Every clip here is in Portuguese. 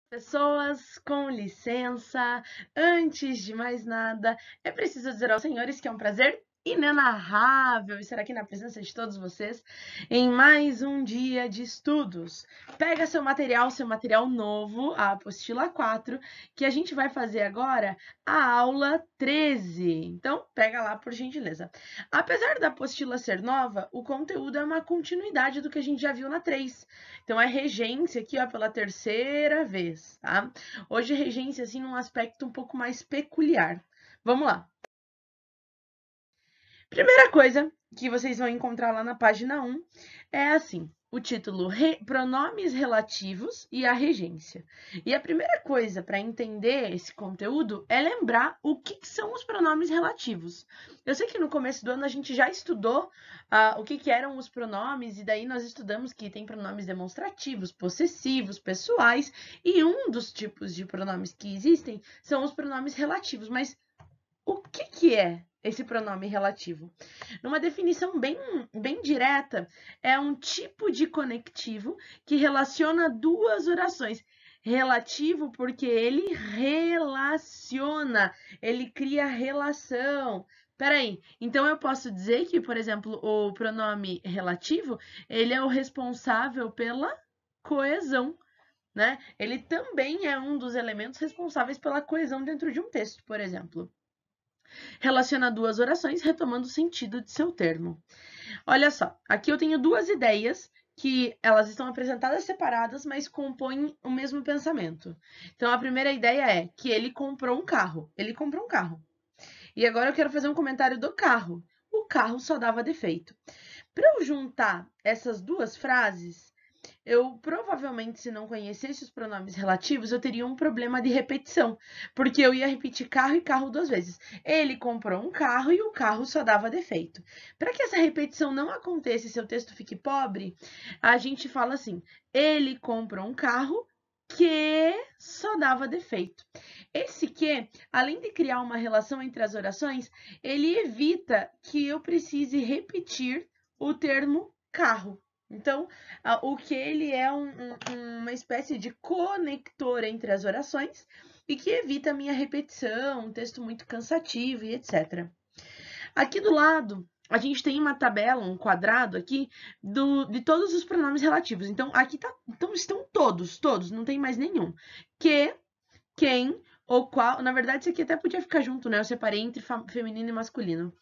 Pessoas, com licença, antes de mais nada, é preciso dizer aos senhores que é um prazer inenarrável estar aqui na presença de todos vocês em mais um dia de estudos. Pega seu material novo, a apostila 4, que a gente vai fazer agora a aula 13. Então, pega lá, por gentileza. Apesar da apostila ser nova, o conteúdo é uma continuidade do que a gente já viu na 3. Então, é regência aqui, ó, pela terceira vez, tá? Hoje, regência, assim, num aspecto um pouco mais peculiar. Vamos lá. Primeira coisa que vocês vão encontrar lá na página 1 é assim, o título Pronomes relativos e a regência. E a primeira coisa para entender esse conteúdo é lembrar o que são os pronomes relativos. Eu sei que no começo do ano a gente já estudou o que eram os pronomes, e daí nós estudamos que tem pronomes demonstrativos, possessivos, pessoais, e um dos tipos de pronomes que existem são os pronomes relativos. Mas o que é esse pronome relativo? Numa definição bem direta, é um tipo de conectivo que relaciona duas orações. Relativo porque ele relaciona, ele cria relação. Peraí, então eu posso dizer que, por exemplo, o pronome relativo, ele é o responsável pela coesão, né? Ele também é um dos elementos responsáveis pela coesão dentro de um texto, por exemplo. Relaciona duas orações, retomando o sentido de seu termo. Olha só, aqui eu tenho duas ideias que elas estão apresentadas separadas, mas compõem o mesmo pensamento. Então, a primeira ideia é que ele comprou um carro. Ele comprou um carro. E agora eu quero fazer um comentário do carro. O carro só dava defeito. Para eu juntar essas duas frases, eu provavelmente, se não conhecesse os pronomes relativos, eu teria um problema de repetição, porque eu ia repetir carro e carro duas vezes. Ele comprou um carro e o carro só dava defeito. Para que essa repetição não aconteça e seu texto fique pobre, a gente fala assim: ele comprou um carro que só dava defeito. Esse que, além de criar uma relação entre as orações, ele evita que eu precise repetir o termo carro. Então, o que ele é uma espécie de conector entre as orações e que evita a minha repetição, um texto muito cansativo e etc. Aqui do lado, a gente tem uma tabela, um quadrado aqui, de todos os pronomes relativos. Então, aqui então estão todos, não tem mais nenhum. Que, quem, o qual, na verdade, isso aqui até podia ficar junto, né? Eu separei entre feminino e masculino.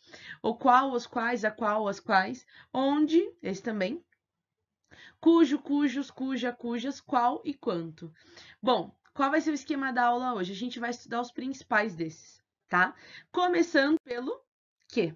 O qual, os quais, a qual, as quais, onde, esse também, cujo, cujos, cuja, cujas, qual e quanto. Bom, qual vai ser o esquema da aula hoje? A gente vai estudar os principais desses, tá? Começando pelo que.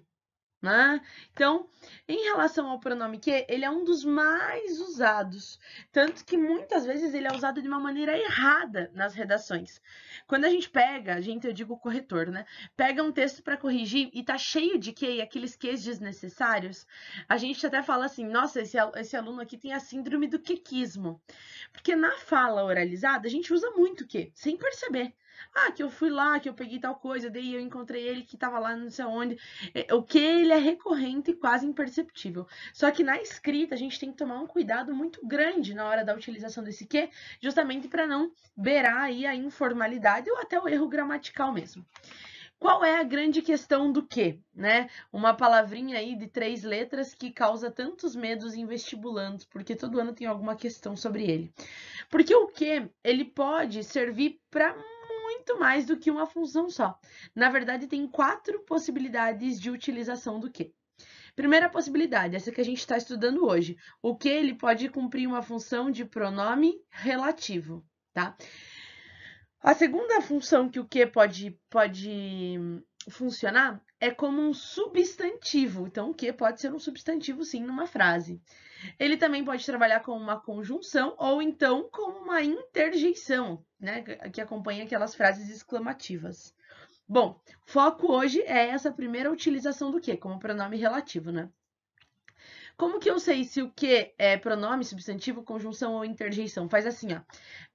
Né? Então, em relação ao pronome que, ele é um dos mais usados, tanto que muitas vezes ele é usado de uma maneira errada nas redações. Quando a gente pega, eu digo corretor, né? Pega um texto para corrigir e tá cheio de que e aqueles ques desnecessários, a gente até fala assim: nossa, esse aluno aqui tem a síndrome do quequismo. Porque na fala oralizada, a gente usa muito que, sem perceber. Ah, que eu fui lá, que eu peguei tal coisa, daí eu encontrei ele que estava lá não sei onde. O que ele é recorrente e quase imperceptível. Só que na escrita a gente tem que tomar um cuidado muito grande na hora da utilização desse que, justamente para não beirar aí a informalidade ou até o erro gramatical mesmo. Qual é a grande questão do que, né? Uma palavrinha aí de 3 letras que causa tantos medos em vestibulandos, porque todo ano tem alguma questão sobre ele. Porque o que, ele pode servir para muito mais do que uma função só. Na verdade, tem 4 possibilidades de utilização do que. Primeira possibilidade, essa que a gente está estudando hoje. O que ele pode cumprir uma função de pronome relativo, tá? A segunda função que o que pode funcionar é como um substantivo. Então, o que pode ser um substantivo, sim, numa frase. Ele também pode trabalhar como uma conjunção ou então como uma interjeição, né, que acompanha aquelas frases exclamativas. Bom, foco hoje é essa primeira utilização do que, como pronome relativo, né? Como que eu sei se o que é pronome, substantivo, conjunção ou interjeição? Faz assim, ó.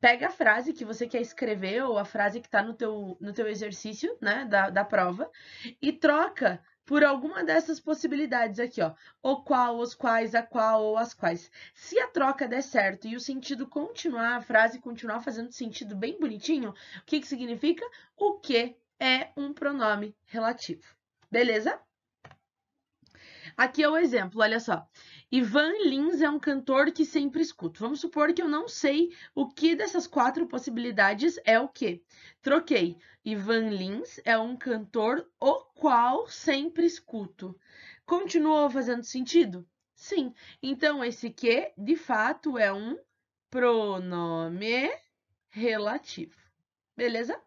Pega a frase que você quer escrever ou a frase que está no teu exercício, né, da prova, e troca por alguma dessas possibilidades aqui, ó. O qual, os quais, a qual ou as quais. Se a troca der certo e o sentido continuar, a frase continuar fazendo sentido bem bonitinho, o que significa? O que é um pronome relativo. Beleza? Aqui é o exemplo, olha só. Ivan Lins é um cantor que sempre escuto. Vamos supor que eu não sei o que dessas 4 possibilidades é o quê? Troquei. Ivan Lins é um cantor o qual sempre escuto. Continuou fazendo sentido? Sim. Então, esse que, de fato, é um pronome relativo. Beleza?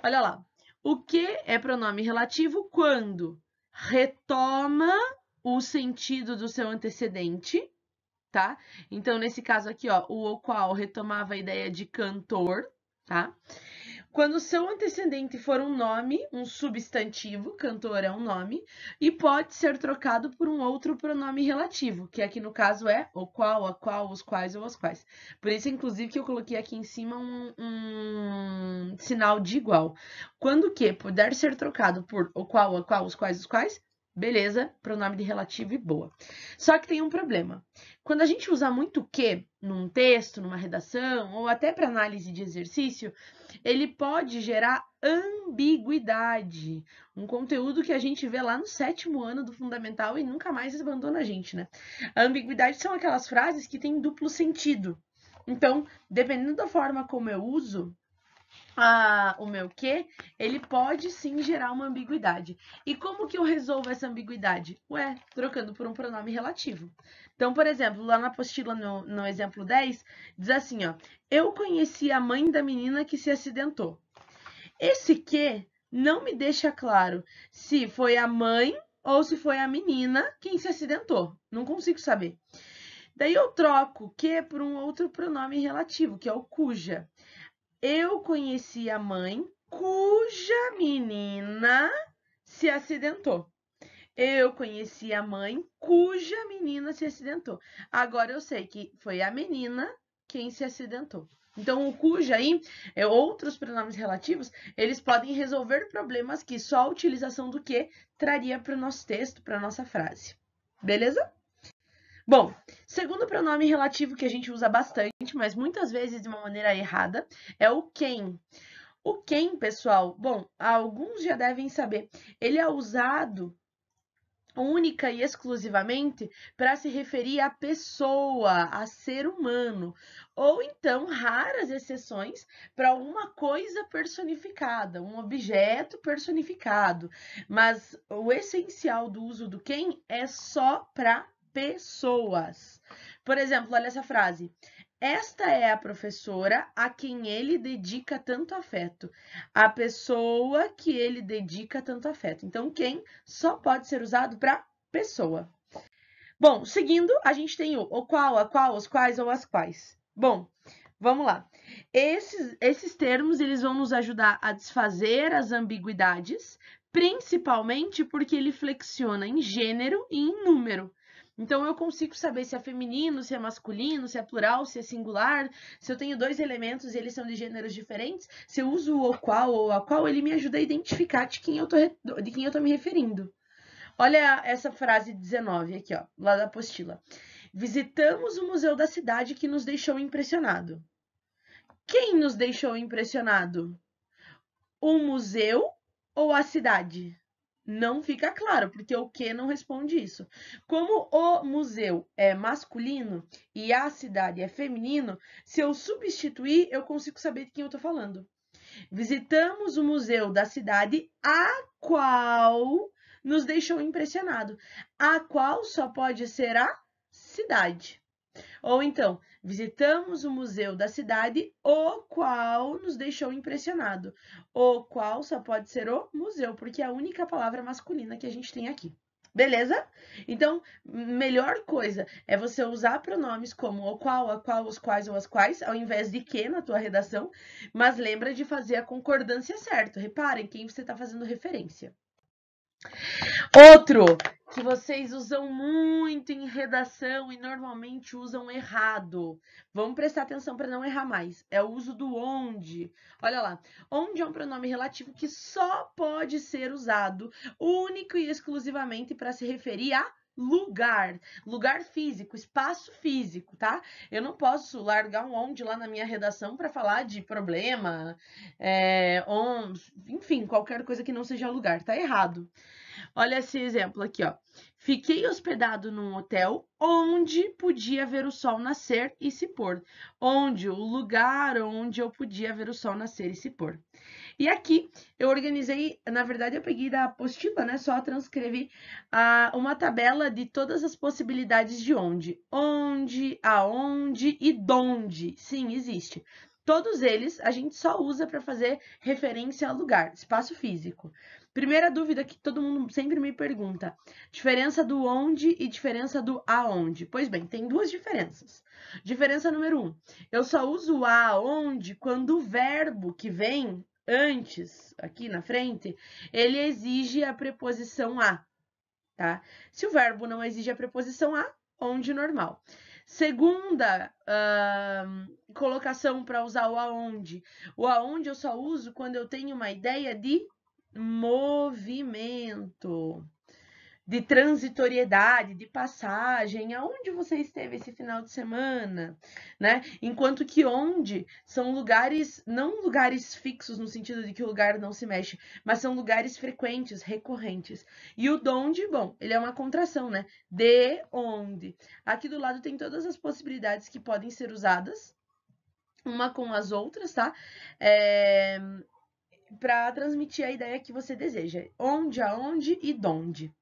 Olha lá. O que é pronome relativo quando retoma o sentido do seu antecedente, tá? Então, nesse caso aqui, ó, o qual retomava a ideia de cantor, tá? Quando o seu antecedente for um nome, um substantivo, cantor é um nome, e pode ser trocado por um outro pronome relativo, que aqui no caso é o qual, a qual, os quais ou as quais. Por isso, inclusive, que eu coloquei aqui em cima um sinal de igual. Quando o que puder ser trocado por o qual, a qual, os quais, beleza, pronome de relativo e boa. Só que tem um problema. Quando a gente usa muito que num texto, numa redação, ou até para análise de exercício, ele pode gerar ambiguidade. Um conteúdo que a gente vê lá no 7º ano do fundamental e nunca mais abandona a gente, né? A ambiguidade são aquelas frases que têm duplo sentido. Então, dependendo da forma como eu uso, o meu que, ele pode sim gerar uma ambiguidade. E como que eu resolvo essa ambiguidade? Ué, trocando por um pronome relativo. Então, por exemplo, lá na apostila, no exemplo 10, diz assim, ó. Eu conheci a mãe da menina que se acidentou. Esse que não me deixa claro se foi a mãe ou se foi a menina quem se acidentou. Não consigo saber. Daí eu troco que por um outro pronome relativo, que é o cuja. Eu conheci a mãe cuja menina se acidentou. Eu conheci a mãe cuja menina se acidentou. Agora eu sei que foi a menina quem se acidentou. Então, o cuja aí, outros pronomes relativos, eles podem resolver problemas que só a utilização do que traria para o nosso texto, para a nossa frase. Beleza? Bom, segundo pronome relativo que a gente usa bastante, mas muitas vezes de uma maneira errada, é o quem. O quem, pessoal, bom, alguns já devem saber, ele é usado única e exclusivamente para se referir à pessoa, a ser humano, ou então, raras exceções, para alguma coisa personificada, um objeto personificado. Mas o essencial do uso do quem é só para pessoas. Por exemplo, olha essa frase. Esta é a professora a quem ele dedica tanto afeto. A pessoa que ele dedica tanto afeto. Então, quem só pode ser usado para pessoa. Bom, seguindo, a gente tem o qual, a qual, os quais ou as quais. Bom, vamos lá. Esses termos, eles vão nos ajudar a desfazer as ambiguidades, principalmente porque ele flexiona em gênero e em número. Então, eu consigo saber se é feminino, se é masculino, se é plural, se é singular, se eu tenho 2 elementos e eles são de gêneros diferentes, se eu uso o qual ou a qual, ele me ajuda a identificar de quem eu tô me referindo. Olha essa frase 19 aqui, ó, lá da apostila. Visitamos o museu da cidade que nos deixou impressionado. Quem nos deixou impressionado? O museu ou a cidade? Não fica claro, porque o que não responde isso. Como o museu é masculino e a cidade é feminino, se eu substituir, eu consigo saber de quem eu tô falando. Visitamos o museu da cidade, a qual nos deixou impressionado. A qual só pode ser a cidade. Ou então, visitamos o museu da cidade, o qual nos deixou impressionado. O qual só pode ser o museu, porque é a única palavra masculina que a gente tem aqui. Beleza? Então, melhor coisa é você usar pronomes como o qual, a qual, os quais ou as quais, ao invés de que na tua redação, mas lembra de fazer a concordância certa. Reparem quem você está fazendo referência. Outro, que vocês usam muito em redação e normalmente usam errado. Vamos prestar atenção para não errar mais. É o uso do onde. Olha lá. Onde é um pronome relativo que só pode ser usado único e exclusivamente para se referir a lugar. Lugar físico, espaço físico, tá? Eu não posso largar um onde lá na minha redação para falar de problema, enfim, qualquer coisa que não seja lugar. Tá errado. Olha esse exemplo aqui, ó. Fiquei hospedado num hotel onde podia ver o sol nascer e se pôr. Onde? O lugar onde eu podia ver o sol nascer e se pôr. E aqui eu organizei, na verdade eu peguei da apostila, né? Só transcrevi uma tabela de todas as possibilidades de onde. Onde, aonde e donde. Sim, existe. Todos eles a gente só usa para fazer referência a lugar, espaço físico. Primeira dúvida que todo mundo sempre me pergunta: diferença do onde e diferença do aonde? Pois bem, tem duas diferenças. Diferença número 1, eu só uso o aonde quando o verbo que vem antes, aqui na frente, ele exige a preposição a, tá? Se o verbo não exige a preposição a, onde normal. Segunda colocação para usar o aonde. O aonde eu só uso quando eu tenho uma ideia de movimento, de transitoriedade, de passagem, aonde você esteve esse final de semana, né? Enquanto que onde são lugares, não lugares fixos no sentido de que o lugar não se mexe, mas são lugares frequentes, recorrentes. E o donde, bom, ele é uma contração, né? De onde. Aqui do lado tem todas as possibilidades que podem ser usadas, uma com as outras, tá? Para transmitir a ideia que você deseja. Onde, aonde e donde.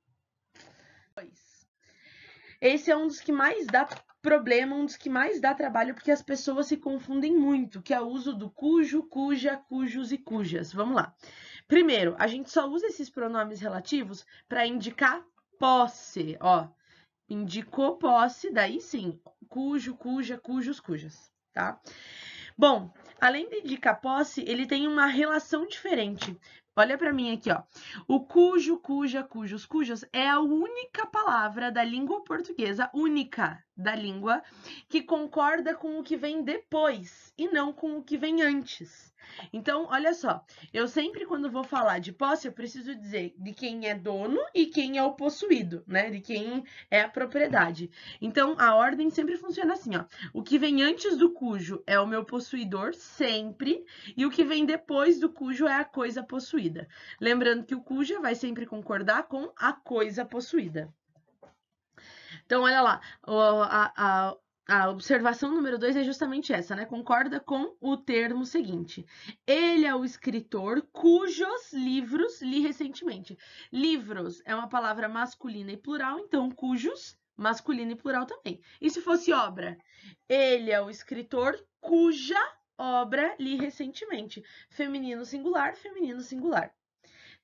Esse é um dos que mais dá problema, um dos que mais dá trabalho, porque as pessoas se confundem muito, que é o uso do cujo, cuja, cujos e cujas. Vamos lá. Primeiro, a gente só usa esses pronomes relativos para indicar posse, ó. Indicou posse, daí sim, cujo, cuja, cujos, cujas, tá? Bom, além de indicar posse, ele tem uma relação diferente. Olha para mim aqui, ó. O cujo, cuja, cujos, cujas é a única palavra da língua portuguesa, única da língua, que concorda com o que vem depois e não com o que vem antes. Então, olha só, eu sempre quando vou falar de posse, eu preciso dizer de quem é dono e quem é o possuído, né? De quem é a propriedade. Então, a ordem sempre funciona assim, ó. O que vem antes do cujo é o meu possuidor, sempre, e o que vem depois do cujo é a coisa possuída. Lembrando que o cuja vai sempre concordar com a coisa possuída. Então, olha lá, a observação número 2 é justamente essa, né? Concorda com o termo seguinte. Ele é o escritor cujos livros li recentemente. Livros é uma palavra masculina e plural, então cujos, masculino e plural também. E se fosse obra? Ele é o escritor cuja obra li recentemente. Feminino singular, feminino singular.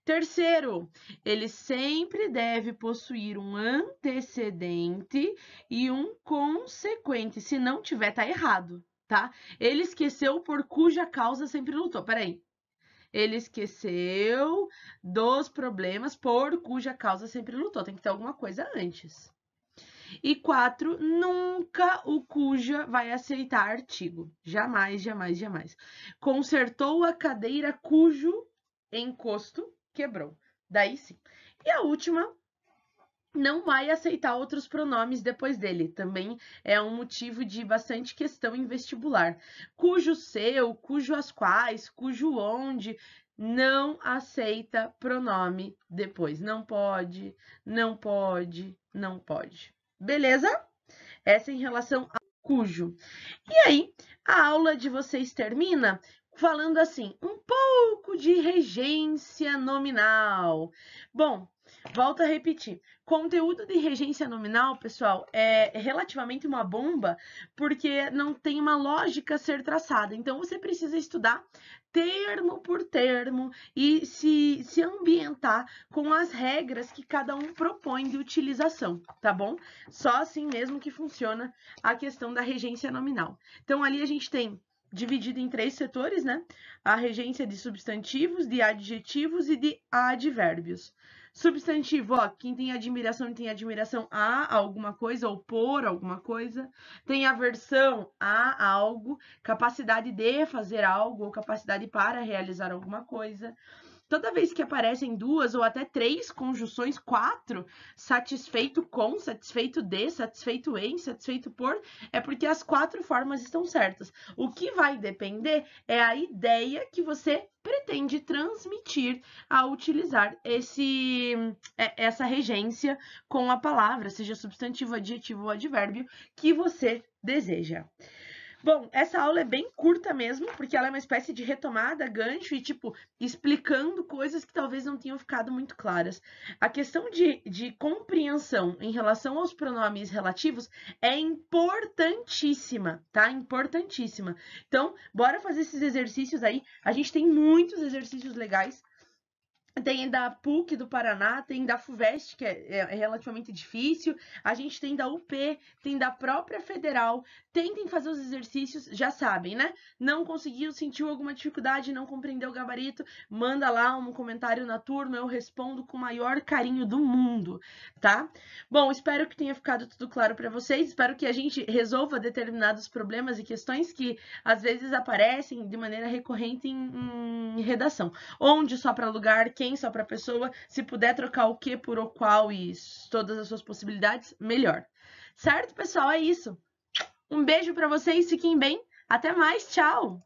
Terceiro, ele sempre deve possuir um antecedente e um consequente. Se não tiver, tá errado, tá? Ele esqueceu por cuja causa sempre lutou. Peraí. Ele esqueceu dos problemas por cuja causa sempre lutou. Tem que ter alguma coisa antes. E 4, nunca o cuja vai aceitar artigo. Jamais, jamais, jamais. Consertou a cadeira cujo encosto quebrou. Daí sim. E a última, não vai aceitar outros pronomes depois dele. Também é um motivo de bastante questão em vestibular. Cujo seu, cujo as quais, cujo onde, não aceita pronome depois. Não pode, não pode, não pode. Beleza? Essa em relação ao cujo. E aí, a aula de vocês termina falando assim, um pouco de regência nominal. Bom, volto a repetir. Conteúdo de regência nominal, pessoal, é relativamente uma bomba, porque não tem uma lógica a ser traçada. Então, você precisa estudar termo por termo e se ambientar com as regras que cada um propõe de utilização, tá bom? Só assim mesmo que funciona a questão da regência nominal. Então, ali a gente tem dividido em 3 setores, né? A regência de substantivos, de adjetivos e de advérbios. Substantivo, ó, quem tem admiração a alguma coisa ou por alguma coisa. Tem aversão a algo, capacidade de fazer algo ou capacidade para realizar alguma coisa. Toda vez que aparecem duas ou até três conjunções, quatro, satisfeito com, satisfeito de, satisfeito em, satisfeito por, é porque as quatro formas estão certas. O que vai depender é a ideia que você pretende transmitir ao utilizar essa regência com a palavra, seja substantivo, adjetivo ou advérbio, que você deseja. Bom, essa aula é bem curta mesmo, porque ela é uma espécie de retomada, gancho e, tipo, explicando coisas que talvez não tenham ficado muito claras. A questão de compreensão em relação aos pronomes relativos é importantíssima, tá? Importantíssima. Então, bora fazer esses exercícios aí. A gente tem muitos exercícios legais. Tem da PUC do Paraná, tem da FUVEST, que é relativamente difícil, a gente tem da UP, tem da própria Federal. Tentem fazer os exercícios, já sabem, né? Não conseguiu, sentiu alguma dificuldade, não compreendeu o gabarito, manda lá um comentário na turma, eu respondo com o maior carinho do mundo, tá? Bom, espero que tenha ficado tudo claro para vocês, espero que a gente resolva determinados problemas e questões que às vezes aparecem de maneira recorrente em redação. Onde só para lugar, quem só para pessoa, se puder trocar o que por o qual e todas as suas possibilidades, melhor. Certo, pessoal? É isso. Um beijo para vocês, fiquem bem. Até mais, tchau!